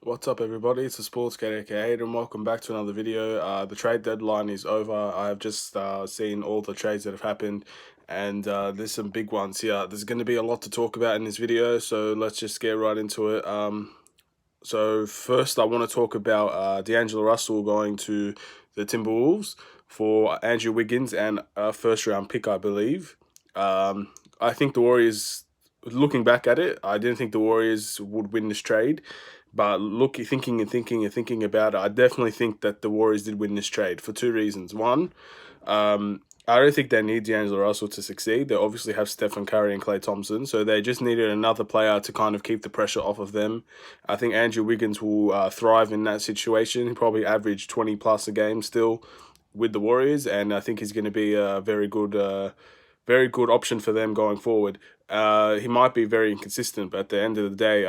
What's up, everybody? It's the Sports Kid, aka and welcome back to another video. The trade deadline is over. I have just seen all the trades that have happened, and there's some big ones here. There's going to be a lot to talk about in this video, so let's just get right into it. So first, I want to talk about D'Angelo Russell going to the Timberwolves for Andrew Wiggins and a first-round pick, I believe. I think the Warriors, looking back at it, I didn't think the Warriors would win this trade. But thinking about it, I definitely think that the Warriors did win this trade for two reasons. One, I don't think they need D'Angelo Russell to succeed. They obviously have Stephen Curry and Klay Thompson, so they just needed another player to kind of keep the pressure off of them. I think Andrew Wiggins will thrive in that situation. He probably average 20 plus a game still with the Warriors, and I think he's going to be a very good option for them going forward. He might be very inconsistent, but at the end of the day,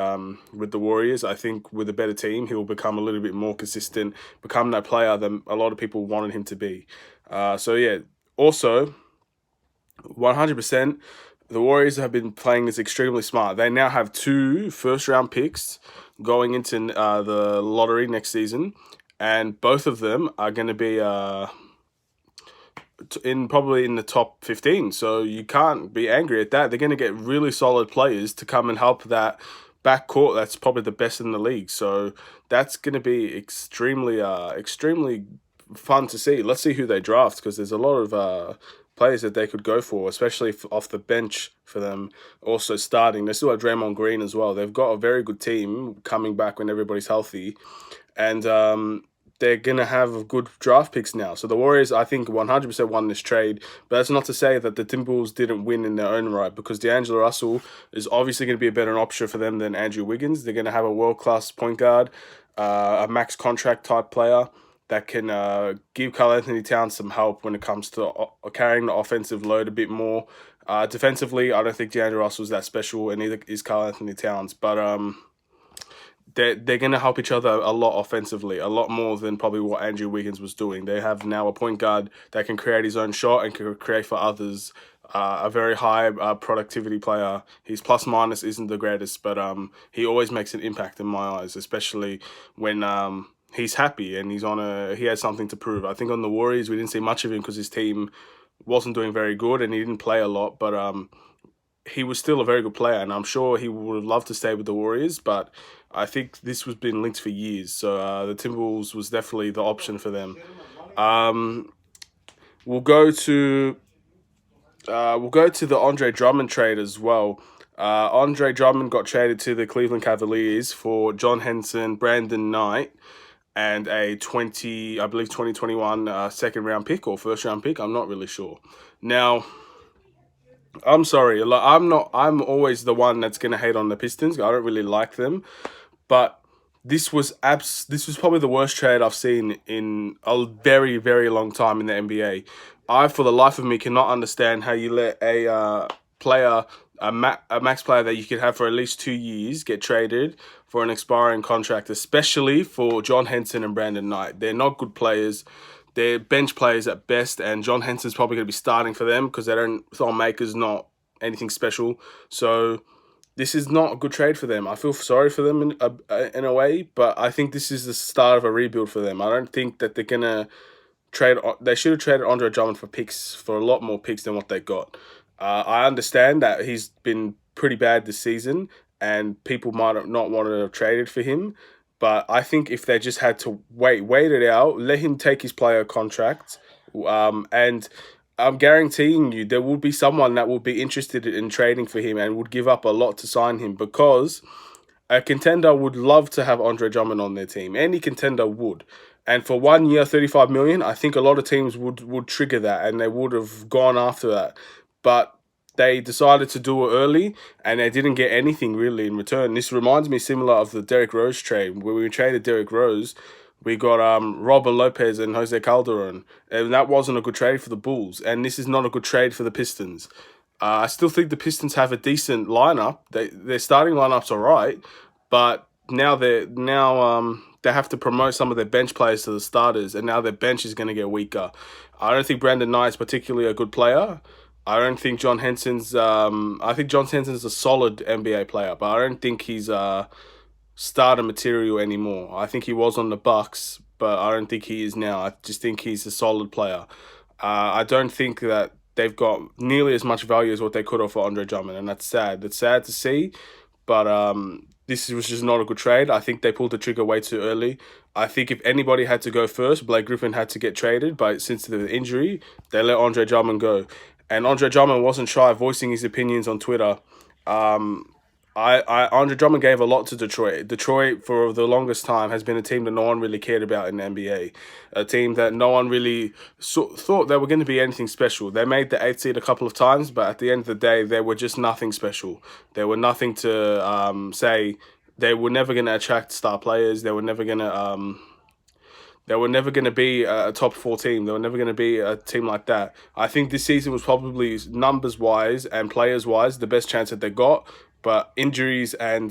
with the Warriors, I think with a better team, he will become a little bit more consistent, become that player that a lot of people wanted him to be. So yeah, also, 100%, the Warriors have been playing this extremely smart. They now have two first-round picks going into the lottery next season, and both of them are going to be probably in the top 15. So you can't be angry at that. They're going to get really solid players to come and help that backcourt. That's probably the best in the league. So that's going to be extremely fun to see. Let's see who they draft, because there's a lot of players that they could go for, especially off the bench for them. Also starting, they still have Draymond Green as well. They've got a very good team coming back when everybody's healthy, and they're going to have good draft picks now. So the Warriors, I think, 100% won this trade. But that's not to say that the Timberwolves didn't win in their own right, because D'Angelo Russell is obviously going to be a better option for them than Andrew Wiggins. They're going to have a world-class point guard, a max contract type player that can give Karl-Anthony Towns some help when it comes to carrying the offensive load a bit more. Defensively, I don't think D'Angelo Russell is that special, and neither is Karl-Anthony Towns. But they're going to help each other a lot offensively, a lot more than probably what Andrew Wiggins was doing. They have now a point guard that can create his own shot and can create for others. A very high productivity player. His plus minus isn't the greatest, but he always makes an impact in my eyes, especially when he's happy and he has something to prove. I think on the Warriors we didn't see much of him because his team wasn't doing very good and he didn't play a lot, but he was still a very good player, and I'm sure he would have loved to stay with the Warriors, but I think this was been linked for years, so the Timberwolves was definitely the option for them. We'll go to the Andre Drummond trade as well. Andre Drummond got traded to the Cleveland Cavaliers for John Henson, Brandon Knight, and a 2021 second round pick or first round pick. I'm not really sure. Now, I'm sorry. I'm not. I'm always the one that's gonna hate on the Pistons. I don't really like them, but This was probably the worst trade I've seen in a very long time in the NBA. I, for the life of me, cannot understand how you let a player, a max player that you could have for at least 2 years, get traded for an expiring contract, especially for John Henson and Brandon Knight. They're not good players. They're bench players at best, and John Henson's probably going to be starting for them because Thon Maker's not anything special. So this is not a good trade for them. I feel sorry for them in a way, but I think this is the start of a rebuild for them. I don't think that they're going to trade. They should have traded Andre Drummond for a lot more picks than what they got. I understand that he's been pretty bad this season, and people might have not wanted to have traded for him. But I think if they just had to wait it out, let him take his player contract, and I'm guaranteeing you there will be someone that will be interested in trading for him and would give up a lot to sign him, because a contender would love to have Andre Drummond on their team. Any contender would. And for 1 year, 35 million, I think a lot of teams would trigger that and they would have gone after that. But they decided to do it early and they didn't get anything really in return. This reminds me similar of the Derrick Rose trade, where we traded Derrick Rose. We got Robert Lopez and Jose Calderon, and that wasn't a good trade for the Bulls. And this is not a good trade for the Pistons. I still think the Pistons have a decent lineup. Their starting lineup's all right, but now they have to promote some of their bench players to the starters, and now their bench is going to get weaker. I don't think Brandon Knight is particularly a good player. I don't think John Henson's. I think John Henson's a solid NBA player, but I don't think he's starter material anymore. I think he was on the Bucks, but I don't think he is now. I just think he's a solid player. I don't think that they've got nearly as much value as what they could have for Andre Drummond, and that's sad. That's sad to see, but this was just not a good trade. I think they pulled the trigger way too early. I think if anybody had to go first, Blake Griffin had to get traded, but since the injury, they let Andre Drummond go. And Andre Drummond wasn't shy voicing his opinions on Twitter. Um, Andre Drummond gave a lot to Detroit. Detroit, for the longest time, has been a team that no one really cared about in the NBA. A team that no one really thought they were going to be anything special. They made the 8th seed a couple of times, but at the end of the day, they were just nothing special. They were nothing to say. They were never going to attract star players. They were never going to. They were never going to be a top 4 team. They were never going to be a team like that. I think this season was probably numbers-wise and players-wise the best chance that they got. But injuries and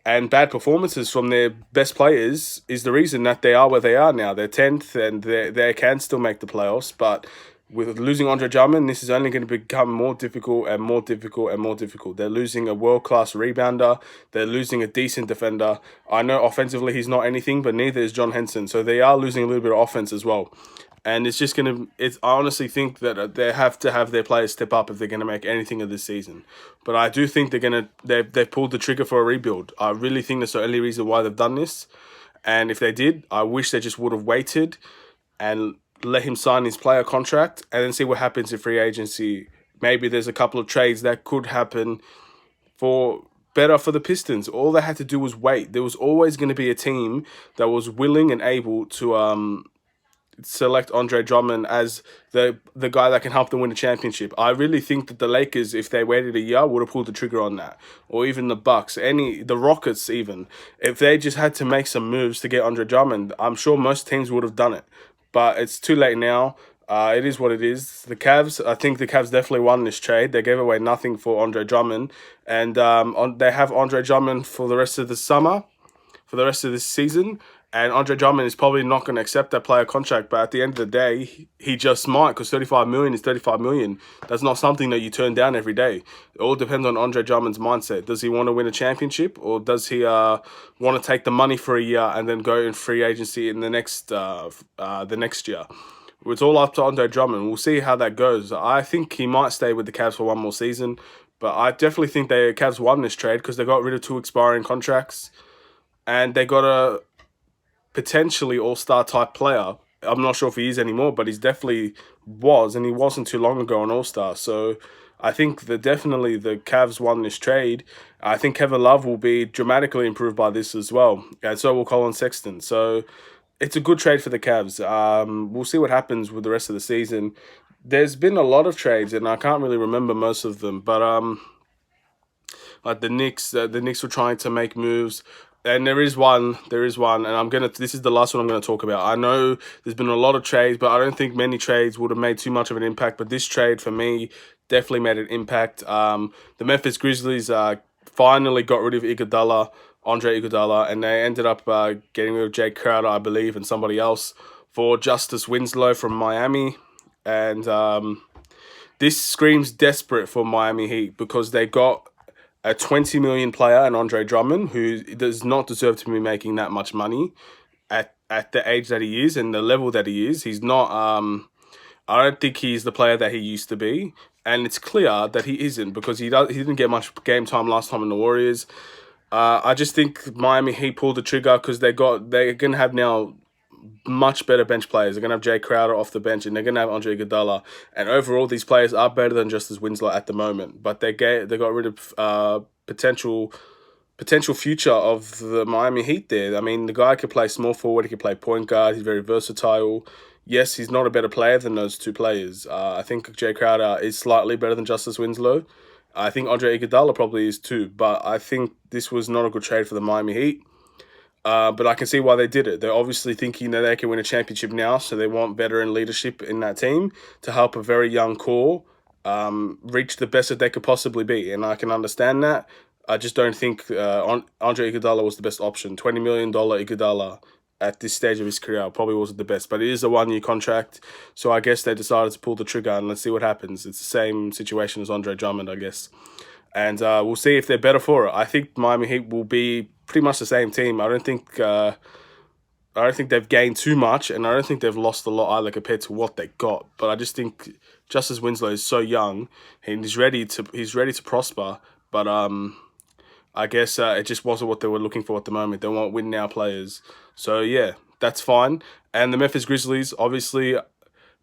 bad performances from their best players is the reason that they are where they are now. They're 10th and they can still make the playoffs. But with losing Andre Drummond, this is only going to become more difficult and more difficult and more difficult. They're losing a world-class rebounder. They're losing a decent defender. I know offensively he's not anything, but neither is John Henson. So they are losing a little bit of offense as well. And it's just going to... I honestly think that they have to have their players step up if they're going to make anything of this season. But I do think they're going to... They've pulled the trigger for a rebuild. I really think that's the only reason why they've done this. And if they did, I wish they just would have waited and let him sign his player contract and then see what happens in free agency. Maybe there's a couple of trades that could happen for better for the Pistons. All they had to do was wait. There was always going to be a team that was willing and able to select Andre Drummond as the guy that can help them win a championship. I really think that the Lakers, if they waited a year, would have pulled the trigger on that. Or even the Bucks, the Rockets even. If they just had to make some moves to get Andre Drummond, I'm sure most teams would have done it. But it's too late now. It is what it is. The Cavs, I think the Cavs definitely won this trade. They gave away nothing for Andre Drummond. And they have Andre Drummond for the rest of the summer, for the rest of this season. And Andre Drummond is probably not going to accept that player contract. But at the end of the day, he just might, because $35 million is $35 million. That's not something that you turn down every day. It all depends on Andre Drummond's mindset. Does he want to win a championship, or does he want to take the money for a year and then go in free agency in the next year? It's all up to Andre Drummond. We'll see how that goes. I think he might stay with the Cavs for one more season, but I definitely think the Cavs won this trade because they got rid of 2 expiring contracts, and they got a potentially all-star type player. I'm not sure if he is anymore, but he's definitely was, and he wasn't too long ago an all-star. So I think that definitely the Cavs won this trade. I think Kevin Love will be dramatically improved by this as well, and so will Colin Sexton. So it's a good trade for the Cavs. We'll see what happens with the rest of the season. There's been a lot of trades, and I can't really remember most of them, but like the Knicks were trying to make moves. And there is one, and this is the last one I'm gonna talk about. I know there's been a lot of trades, but I don't think many trades would have made too much of an impact. But this trade for me definitely made an impact. The Memphis Grizzlies finally got rid of Andre Iguodala, and they ended up getting rid of Jay Crowder, I believe, and somebody else for Justice Winslow from Miami. And this screams desperate for Miami Heat because they got a 20 million player, and Andre Drummond, who does not deserve to be making that much money at the age that he is and the level that he is. He's not. I don't think he's the player that he used to be, and it's clear that he isn't because he didn't get much game time last time in the Warriors. I just think Miami Heat pulled the trigger because they're gonna have now much better bench players. They're gonna have Jay Crowder off the bench, and they're gonna have Andre Iguodala. And overall, these players are better than Justice Winslow at the moment. But they got rid of potential future of the Miami Heat there. I mean, the guy could play small forward. He could play point guard. He's very versatile. Yes, he's not a better player than those 2 players. I think Jay Crowder is slightly better than Justice Winslow. I think Andre Iguodala probably is too. But I think this was not a good trade for the Miami Heat. But I can see why they did it. They're obviously thinking that they can win a championship now, so they want veteran leadership in that team to help a very young core reach the best that they could possibly be. And I can understand that. I just don't think Andre Iguodala was the best option. $20 million Iguodala at this stage of his career probably wasn't the best, but it is a 1-year contract, so I guess they decided to pull the trigger and let's see what happens. It's the same situation as Andre Drummond, I guess. and we'll see if they're better for it. I think Miami Heat will be pretty much the same team. I don't think they've gained too much, and I don't think they've lost a lot either compared to what they got. But I just think Justice Winslow is so young, and he's ready to prosper. But I guess it just wasn't what they were looking for at the moment. They want win now players. So yeah, that's fine. And the Memphis Grizzlies, obviously,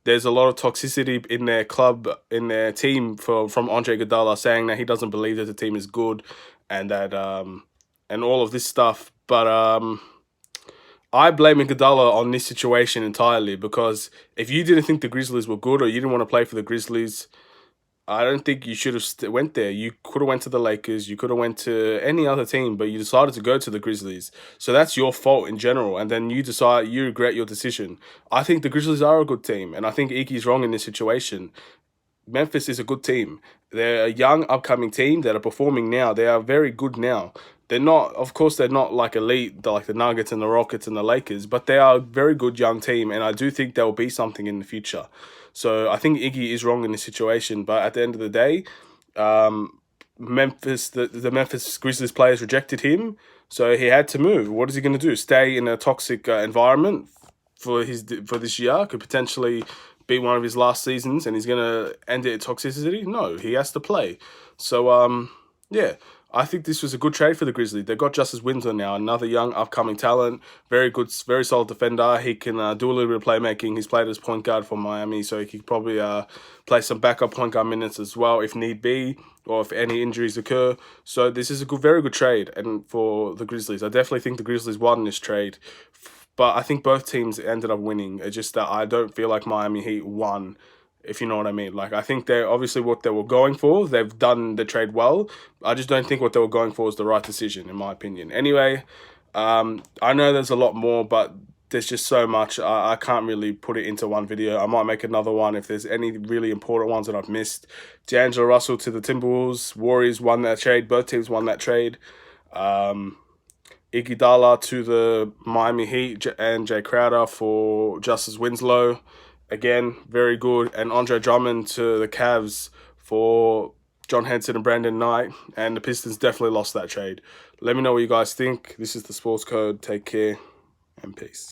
there's a lot of toxicity in their club, in their team from Andre Iguodala, saying that he doesn't believe that the team is good, and that and all of this stuff. But I blame Iguodala on this situation entirely, because if you didn't think the Grizzlies were good, or you didn't want to play for the Grizzlies, I don't think you should have went there. You could have went to the Lakers. You could have went to any other team, but you decided to go to the Grizzlies. So that's your fault in general. And then you regret your decision. I think the Grizzlies are a good team, and I think Iggy's wrong in this situation. Memphis is a good team. They're a young, upcoming team that are performing now. They are very good now. They're not, of course, they're not like elite, like the Nuggets and the Rockets and the Lakers, but they are a very good young team, and I do think they'll be something in the future. So I think Iggy is wrong in this situation, but at the end of the day, the Memphis Grizzlies players rejected him, so he had to move. What is he going to do? Stay in a toxic environment for this year? Could potentially be one of his last seasons, and he's going to end it at toxicity? No, he has to play. So yeah. I think this was a good trade for the Grizzlies. They've got Justice Winslow now, another young, upcoming talent. Very good, very solid defender. He can do a little bit of playmaking. He's played as point guard for Miami, so he could probably play some backup point guard minutes as well if need be, or if any injuries occur. So this is a very good trade, and for the Grizzlies, I definitely think the Grizzlies won this trade. But I think both teams ended up winning. It's just that I don't feel like Miami Heat won, if you know what I mean. Like, I think they're obviously what they were going for. They've done the trade well. I just don't think what they were going for was the right decision, in my opinion. Anyway, I know there's a lot more, but there's just so much. I can't really put it into one video. I might make another one if there's any really important ones that I've missed. D'Angelo Russell to the Timberwolves. Warriors won that trade. Both teams won that trade. Iguodala to the Miami Heat and Jay Crowder for Justice Winslow. Again, very good. And Andre Drummond to the Cavs for John Henson and Brandon Knight. And the Pistons definitely lost that trade. Let me know what you guys think. This is the Sports Code. Take care and peace.